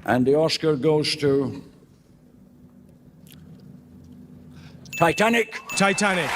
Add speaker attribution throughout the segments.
Speaker 1: And the Oscar goes to Titanic.
Speaker 2: Titanic.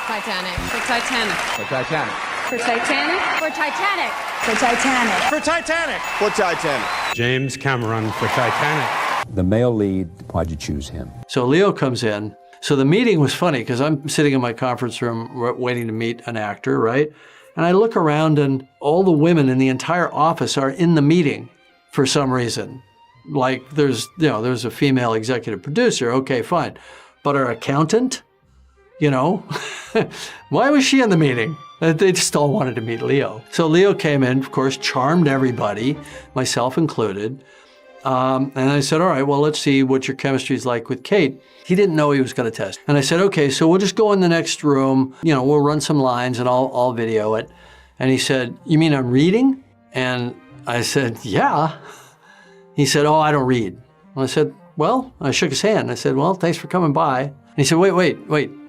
Speaker 3: Titanic. For Titanic.
Speaker 4: For Titanic.
Speaker 3: For Titanic. For Titanic. For Titanic.
Speaker 2: For Titanic.
Speaker 5: For Titanic.
Speaker 6: James Cameron for Titanic.
Speaker 4: The male lead, why'd you choose him?
Speaker 7: So Leo comes in. So the meeting was funny because I'm sitting in my conference room waiting to meet an actor, right? And I look around and all the women in the entire office are in the meeting for some reason. Like there's a female executive producer, okay, fine. But our accountant, why was she in the meeting? They just all wanted to meet Leo. So Leo came in, of course, charmed everybody, myself included. And I said, all right, well, let's see what your chemistry is like with Kate. He didn't know he was going to test. And I said, okay, so we'll just go in the next room, we'll run some lines and I'll video it. And he said, you mean I'm reading? And I said, yeah. He said, oh, I don't read. And I said, well, I shook his hand. I said, well, thanks for coming by. And he said, wait,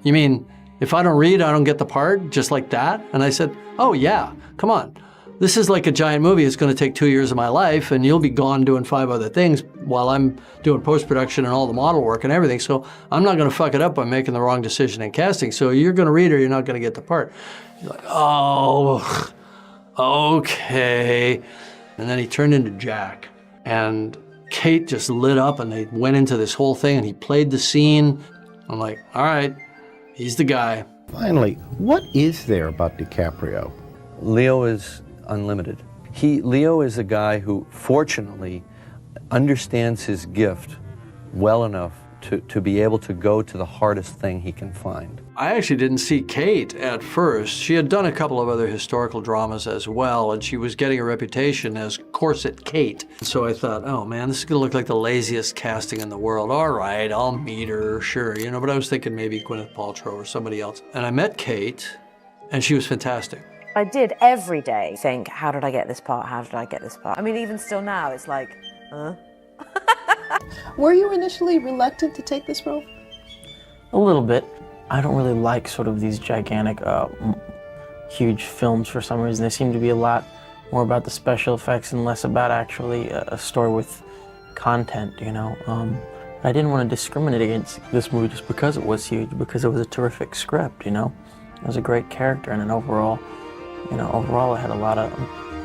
Speaker 7: you mean if I don't read, I don't get the part, just like that? And I said, oh yeah, come on. This is like a giant movie. It's going to take 2 years of my life, and you'll be gone doing 5 other things while I'm doing post-production and all the model work and everything. So I'm not going to fuck it up by making the wrong decision in casting. So you're going to read or you're not going to get the part. He's like, oh, okay. And then he turned into Jack. And Kate just lit up and they went into this whole thing and he played the scene. I'm like, all right, he's the guy.
Speaker 5: Finally, what is there about DiCaprio?
Speaker 8: Leo is unlimited. Leo is a guy who, fortunately, understands his gift well enough to be able to go to the hardest thing he can find.
Speaker 7: I actually didn't see Kate at first. She had done a couple of other historical dramas as well, and she was getting a reputation as Corset Kate. So I thought, oh man, this is gonna look like the laziest casting in the world. All right, I'll meet her, sure. But I was thinking maybe Gwyneth Paltrow or somebody else. And I met Kate, and she was fantastic.
Speaker 9: I did every day think, how did I get this part? How did I get this part? I mean, even still now, it's like,
Speaker 10: Were you initially reluctant to take this role?
Speaker 11: A little bit. I don't really like sort of these gigantic, huge films for some reason. They seem to be a lot more about the special effects and less about actually a story with content, I didn't want to discriminate against this movie just because it was huge, because it was a terrific script, It was a great character, and then overall it had a lot of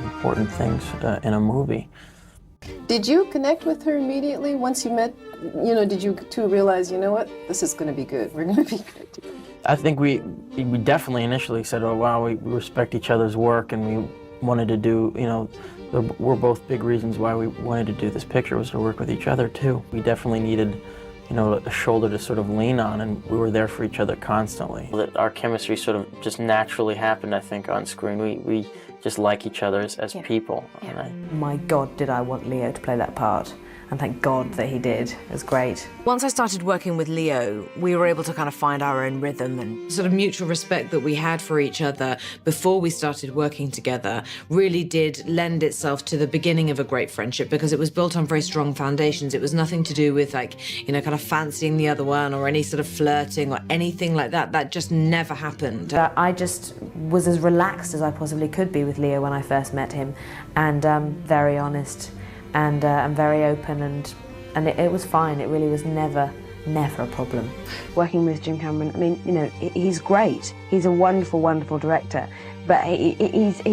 Speaker 11: important things in a movie.
Speaker 10: Did you connect with her immediately once you met? Did you two realize, what, this is going to be good. We're going to be good together.
Speaker 11: I think we definitely initially said, oh wow, we respect each other's work, and we wanted to do, we're both big reasons why we wanted to do this picture was to work with each other too. We definitely needed, a shoulder to sort of lean on, and we were there for each other constantly. That our chemistry sort of just naturally happened, I think, on screen. We just like each other as people.
Speaker 9: Yeah. My God, did I want Leo to play that part. And thank God that he did. It was great. Once I started working with Leo, we were able to kind of find our own rhythm, and
Speaker 12: sort of mutual respect that we had for each other before we started working together really did lend itself to the beginning of a great friendship, because it was built on very strong foundations. It was nothing to do with kind of fancying the other one or any sort of flirting or anything like that. That just never happened.
Speaker 9: I just was as relaxed as I possibly could be with Leo when I first met him, and very honest. And I'm very open, and it was fine. It really was never a problem.
Speaker 13: Working with Jim Cameron, I mean, he's great. He's a wonderful, wonderful director, but it's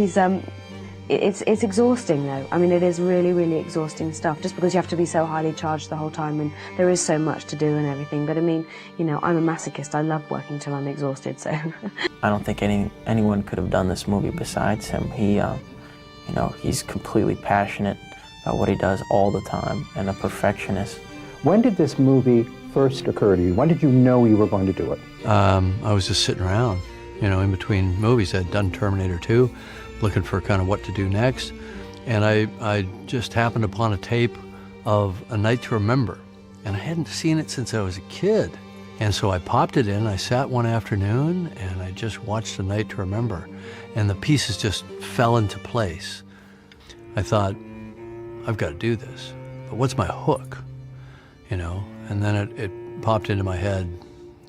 Speaker 13: exhausting though. I mean, it is really, really exhausting stuff, just because you have to be so highly charged the whole time, and there is so much to do and everything. But I mean, I'm a masochist. I love working till I'm exhausted, so.
Speaker 11: I don't think anyone could have done this movie besides him. He's completely passionate about what he does all the time, and a perfectionist.
Speaker 4: When did this movie first occur to you? When did you know you were going to do it?
Speaker 7: I was just sitting around, in between movies. I'd done Terminator 2, looking for kind of what to do next. And I just happened upon a tape of A Night to Remember. And I hadn't seen it since I was a kid. And so I popped it in, I sat one afternoon, and I just watched A Night to Remember. And the pieces just fell into place. I thought, I've got to do this, but what's my hook? And then it popped into my head,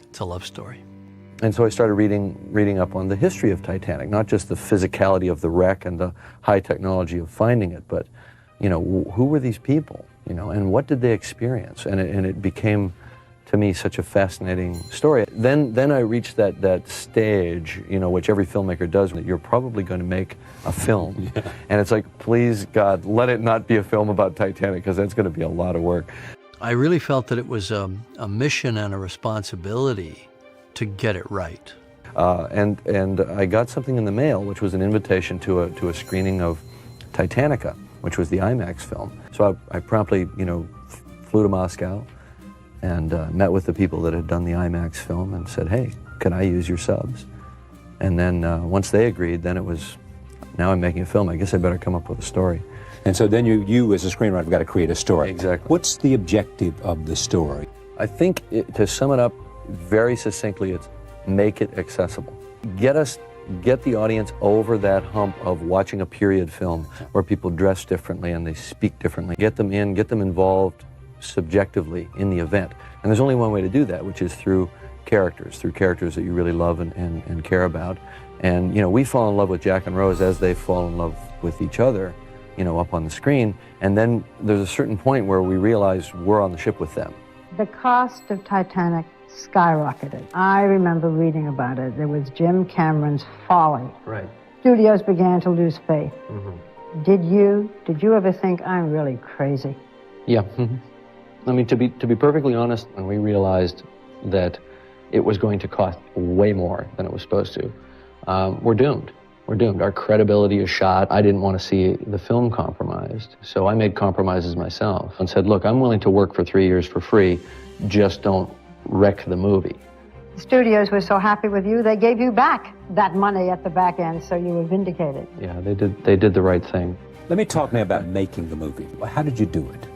Speaker 7: it's a love story.
Speaker 8: And so I started reading up on the history of Titanic, not just the physicality of the wreck and the high technology of finding it, but you know, who were these people, you know, and what did they experience? And it became, to me, such a fascinating story. Then I reached that stage, you know, which every filmmaker does, that you're probably going to make a film. Yeah. And it's like, please, God, let it not be a film about Titanic, because that's going to be a lot of work. I really felt that it was a mission and a responsibility to get it right. And I got something in the mail, which was an invitation to a screening of Titanica, which was the IMAX film. So I promptly, you know, flew to Moscow and met with the people that had done the IMAX film and said, hey, can I use your subs? And then once they agreed, then it was, now I'm making a film. I guess I better come up with a story.
Speaker 2: And so then you as a screenwriter have got to create a story.
Speaker 8: Exactly.
Speaker 2: What's the objective of the story?
Speaker 8: I think, to sum it up very succinctly, it's make it accessible. Get the audience over that hump of watching a period film where people dress differently and they speak differently. Get them involved subjectively in the event. And there's only one way to do that, which is through characters that you really love and care about. And, you know, we fall in love with Jack and Rose as they fall in love with each other, you know, up on the screen. And then there's a certain point where we realize we're on the ship with them.
Speaker 14: The cost of Titanic skyrocketed. I remember reading about it. There was Jim Cameron's Folly.
Speaker 8: Right.
Speaker 14: Studios began to lose faith.
Speaker 8: Mm-hmm.
Speaker 14: Did you ever think I'm really crazy?
Speaker 8: Yeah. I mean, to be perfectly honest, when we realized that it was going to cost way more than it was supposed to, we're doomed. We're doomed. Our credibility is shot. I didn't want to see the film compromised, so I made compromises myself and said, look, I'm willing to work for 3 years for free, just don't wreck the movie.
Speaker 14: The studios were so happy with you, they gave you back that money at the back end, so you were vindicated.
Speaker 8: Yeah, they did the right thing.
Speaker 2: Let me talk now about making the movie. How did you do it?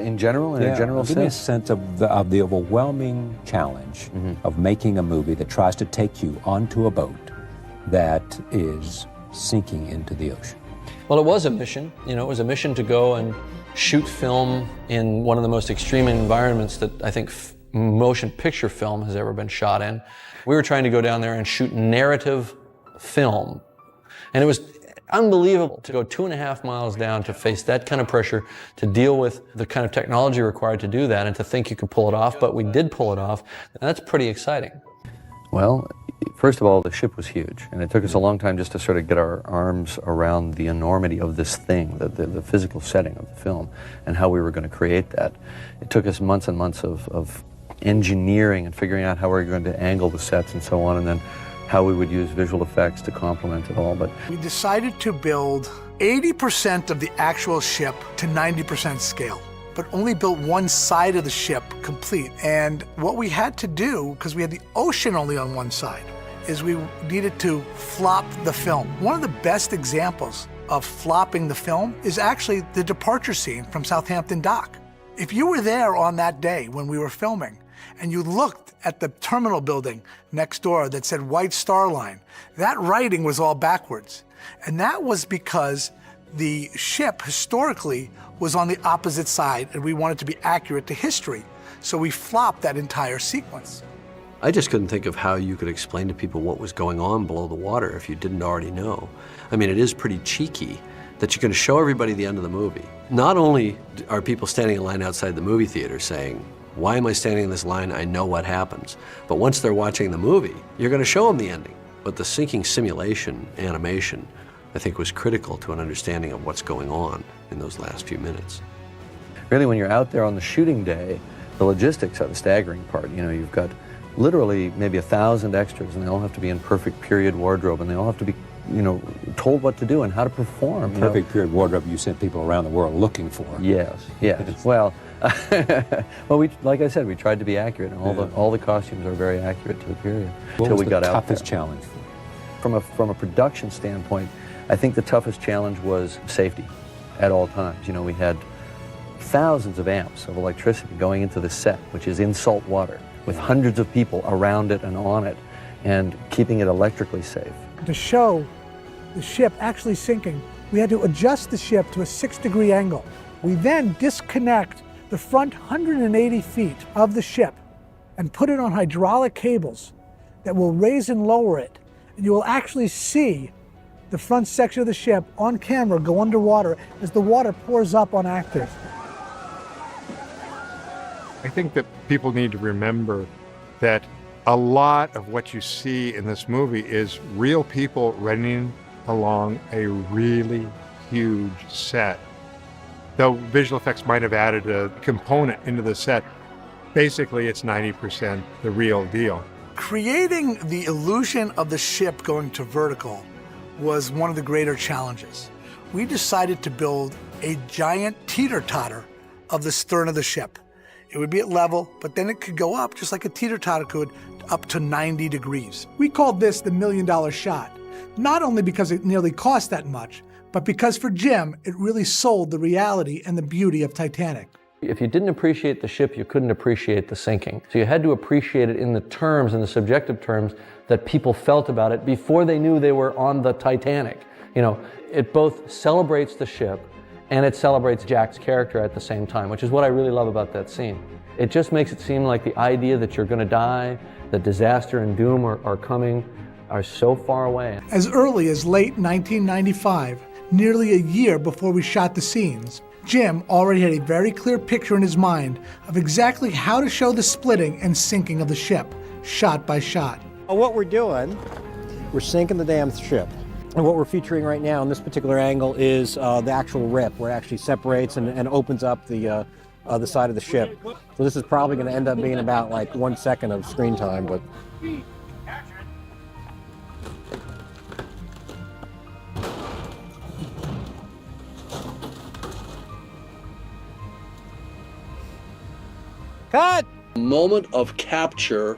Speaker 8: In general, in a general
Speaker 2: give
Speaker 8: sense?
Speaker 2: me a sense of the overwhelming challenge of making a movie that tries to take you onto a boat that is sinking into the ocean.
Speaker 7: Well, it was a mission. You know, it was a mission to go and shoot film in one of the most extreme environments that I think motion picture film has ever been shot in. We were trying to go down there and shoot narrative film. And it was unbelievable to go 2.5 miles down to face that kind of pressure, to deal with the kind of technology required to do that, and to think you could pull it off, but we did pull it off. And that's pretty exciting. Well, first of all, the ship was huge, and it took us a long time just to sort of get our arms around the enormity of this thing, the physical setting of the film, and how we were going to create that. It took us months and months of engineering and figuring out how we were going to angle the sets and so on, and then how we would use visual effects to complement it all. But
Speaker 15: we decided to build 80% of the actual ship to 90% scale, but only built one side of the ship complete. And what we had to do, because we had the ocean only on one side, is we needed to flop the film. One of the best examples of flopping the film is actually the departure scene from Southampton Dock. If you were there on that day when we were filming, and you looked at the terminal building next door that said White Star Line, that writing was all backwards. And that was because the ship historically was on the opposite side, and we wanted to be accurate to history. So we flopped that entire sequence.
Speaker 7: I just couldn't think of how you could explain to people what was going on below the water if you didn't already know. I mean, it is pretty cheeky that you're going to show everybody the end of the movie. Not only are people standing in line outside the movie theater saying, why am I standing in this line? I know what happens. But once they're watching the movie, you're going to show them the ending. But the sinking simulation animation, I think, was critical to an understanding of what's going on in those last few minutes. Really, when you're out there on the shooting day, the logistics are the staggering part. You know, you've got literally maybe 1,000 extras, and they all have to be in perfect period wardrobe, and they all have to be, you know, told what to do and how to perform.
Speaker 2: Perfect period wardrobe you sent people around the world looking for.
Speaker 8: Yes, yes. Well, well, like I said, we tried to be accurate, and all the costumes are very accurate to the period.
Speaker 2: What was
Speaker 8: we got
Speaker 2: the
Speaker 8: out
Speaker 2: toughest
Speaker 8: there.
Speaker 2: challenge?
Speaker 8: From a production standpoint, I think the toughest challenge was safety at all times. You know, we had thousands of amps of electricity going into the set, which is in salt water, with hundreds of people around it and on it, and keeping it electrically safe.
Speaker 15: To show the ship actually sinking, we had to adjust the ship to a 6-degree angle. We then disconnect the front 180 feet of the ship and put it on hydraulic cables that will raise and lower it. And you will actually see the front section of the ship on camera go underwater as the water pours up on actors.
Speaker 16: I think that people need to remember that a lot of what you see in this movie is real people running along a really huge set. Though visual effects might have added a component into the set, basically it's 90% the real deal.
Speaker 15: Creating the illusion of the ship going to vertical was one of the greater challenges. We decided to build a giant teeter-totter of the stern of the ship. It would be at level, but then it could go up just like a teeter-totter could, up to 90 degrees. We called this the $1 million shot, not only because it nearly cost that much, but because for Jim, it really sold the reality and the beauty of Titanic.
Speaker 8: If you didn't appreciate the ship, you couldn't appreciate the sinking. So you had to appreciate it in the terms, in the subjective terms, that people felt about it before they knew they were on the Titanic. You know, it both celebrates the ship and it celebrates Jack's character at the same time, which is what I really love about that scene. It just makes it seem like the idea that you're gonna die, that disaster and doom are coming, are so far away.
Speaker 15: As early as late 1995, nearly a year before we shot the scenes, Jim already had a very clear picture in his mind of exactly how to show the splitting and sinking of the ship, shot by shot.
Speaker 17: What we're doing, we're sinking the damn ship. And what we're featuring right now in this particular angle is the actual rip, where it actually separates and opens up the side of the ship. So this is probably going to end up being about like 1 second of screen time, but.
Speaker 7: Cut! Moment of capture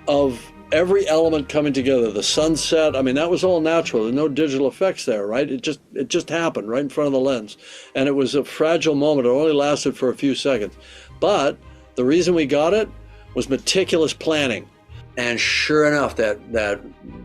Speaker 7: of every element coming together. The sunset, I mean, that was all natural. There's no digital effects there, right? It just happened right in front of the lens. And it was a fragile moment. It only lasted for a few seconds. But the reason we got it was meticulous planning. And sure enough, that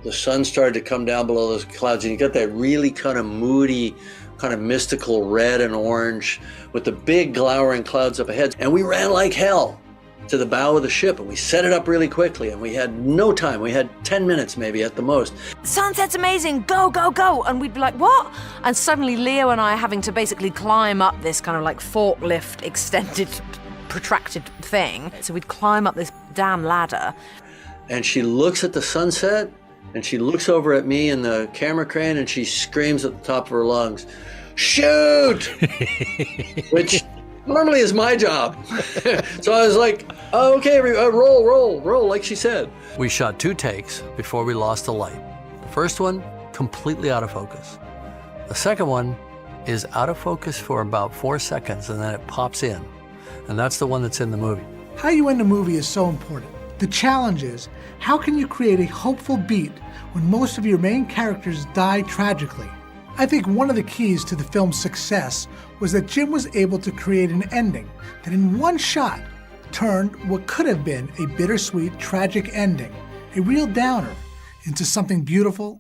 Speaker 7: the sun started to come down below those clouds, and you got that really kind of moody, kind of mystical red and orange with the big glowering clouds up ahead. And we ran like hell to the bow of the ship, and we set it up really quickly, and we had no time. We had 10 minutes maybe at the most.
Speaker 12: Sunset's amazing, go, go, go. And we'd be like, what? And suddenly Leo and I are having to basically climb up this kind of like forklift extended, protracted thing. So we'd climb up this damn ladder.
Speaker 8: And she looks at the sunset, and she looks over at me in the camera crane, and she screams at the top of her lungs, "Shoot!" Which normally is my job. So I was like, oh, okay, roll, like she said. We shot 2 takes before we lost the light. The first one, completely out of focus. The second one is out of focus for about 4 seconds, and then it pops in. And that's the one that's in the movie.
Speaker 15: How you end a movie is so important. The challenge is, how can you create a hopeful beat when most of your main characters die tragically? I think one of the keys to the film's success was that Jim was able to create an ending that in one shot turned what could have been a bittersweet, tragic ending, a real downer, into something beautiful